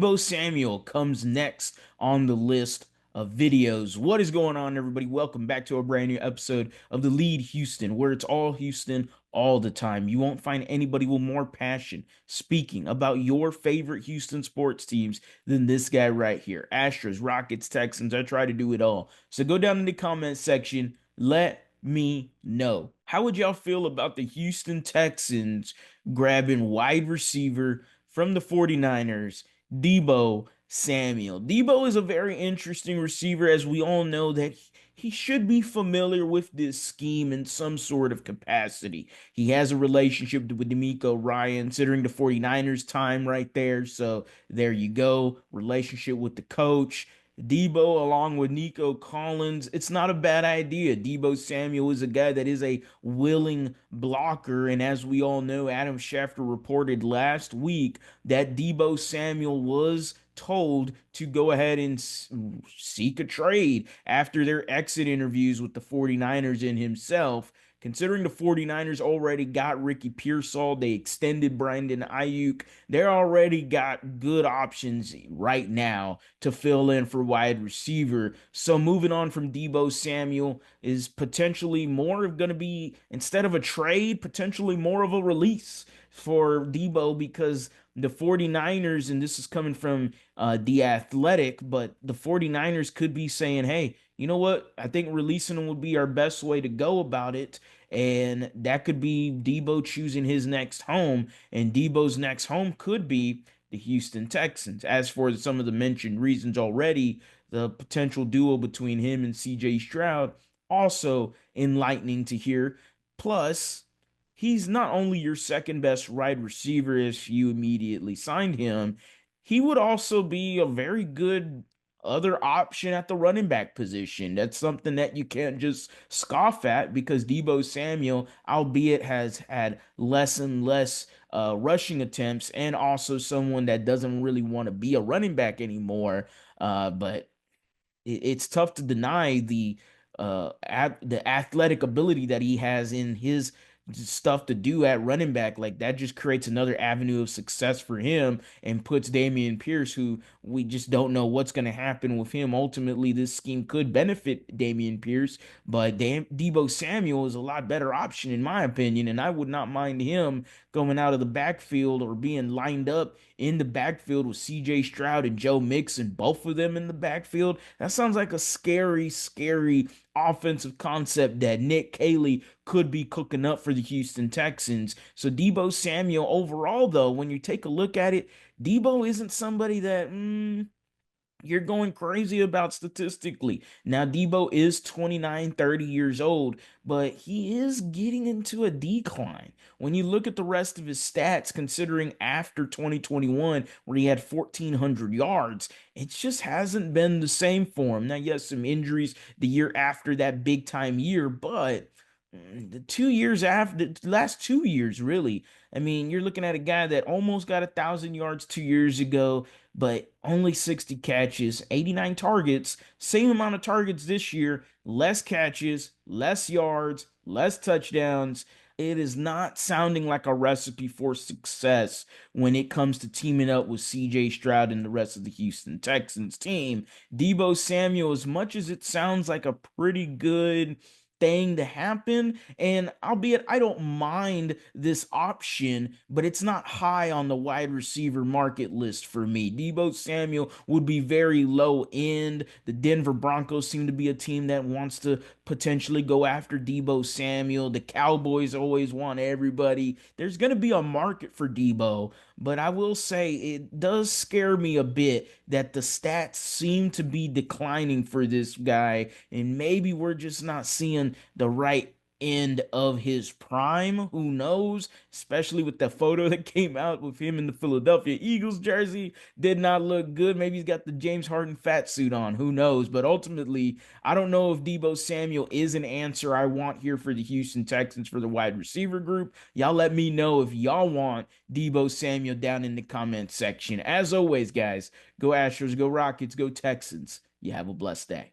Deebo Samuel comes next on the list of videos. What is going on, everybody? Welcome back to a brand new episode of The Lead Houston, where it's all Houston all the time. You won't find anybody with more passion speaking about your favorite Houston sports teams than this guy right here. Astros, Rockets, Texans. I try to do it all. So go down in the comment section. Let me know. How would y'all feel about the Houston Texans grabbing wide receiver from the 49ers, Deebo Samuel? Deebo is a very interesting receiver, as we all know that he should be familiar with this scheme in some sort of capacity. He has a relationship with D'Amico Ryan, considering the 49ers time right there. So there you go. Relationship with the coach. Deebo along with Nico Collins, it's not a bad idea. Deebo Samuel is a guy that is a willing blocker, and as we all know, Adam Schefter reported last week that Deebo Samuel was told to go ahead and seek a trade after their exit interviews with the 49ers and himself. Considering the 49ers already got Ricky Pearsall, they extended Brandon Ayuk. They already got good options right now to fill in for wide receiver. So moving on from Deebo Samuel is potentially more of going to be, instead of a trade, potentially more of a release for Deebo, because the 49ers, and this is coming from The Athletic, but the 49ers could be saying, hey, you know what? I think releasing him would be our best way to go about it. And that could be Deebo choosing his next home. And Deebo's next home could be the Houston Texans. As for some of the mentioned reasons already, the potential duo between him and CJ Stroud, also enlightening to hear. Plus, he's not only your second best wide receiver if you immediately signed him, he would also be a very good other option at the running back position. That's something that you can't just scoff at, because Deebo Samuel, albeit has had less and less rushing attempts, and also someone that doesn't really want to be a running back anymore. But it's tough to deny the athletic ability that he has in his stuff to do at running back. Like, that just creates another avenue of success for him and puts Dameon Pierce, who we just don't know what's going to happen with him. Ultimately, this scheme could benefit Dameon Pierce, but Deebo Samuel is a lot better option in my opinion, and I would not mind him going out of the backfield or being lined up in the backfield with CJ Stroud and Joe Mixon, both of them in the backfield. That sounds like a scary, scary offensive concept that Nick Caley could be cooking up for the Houston Texans. So Deebo Samuel overall, though, when you take a look at it, Deebo isn't somebody that you're going crazy about statistically. Now, Deebo is 29, 30 years old, but he is getting into a decline. When you look at the rest of his stats, considering after 2021, where he had 1,400 yards, it just hasn't been the same for him. Now, yes, some injuries the year after that big time year, but the 2 years after, the last 2 years, really. I mean, you're looking at a guy that almost got 1,000 yards 2 years ago, but only 60 catches, 89 targets, same amount of targets this year, less catches, less yards, less touchdowns. It is not sounding like a recipe for success when it comes to teaming up with CJ Stroud and the rest of the Houston Texans team. Deebo Samuel, as much as it sounds like a pretty good thing to happen, and albeit I don't mind this option, but it's not high on the wide receiver market list for me. Deebo Samuel would be very low end. The Denver Broncos seem to be a team that wants to potentially go after Deebo Samuel. The Cowboys always want everybody. There's going to be a market for Deebo, but I will say it does scare me a bit that the stats seem to be declining for this guy, and maybe we're just not seeing the right end of his prime. Who knows? Especially with the photo that came out with him in the Philadelphia Eagles jersey. Did not look good. Maybe he's got the James Harden fat suit on. Who knows? But ultimately, I don't know if Deebo Samuel is an answer I want here for the Houston Texans for the wide receiver group. Y'all let me know if y'all want Deebo Samuel down in the comment section. As always, guys, go Astros, go Rockets, go Texans. You have a blessed day.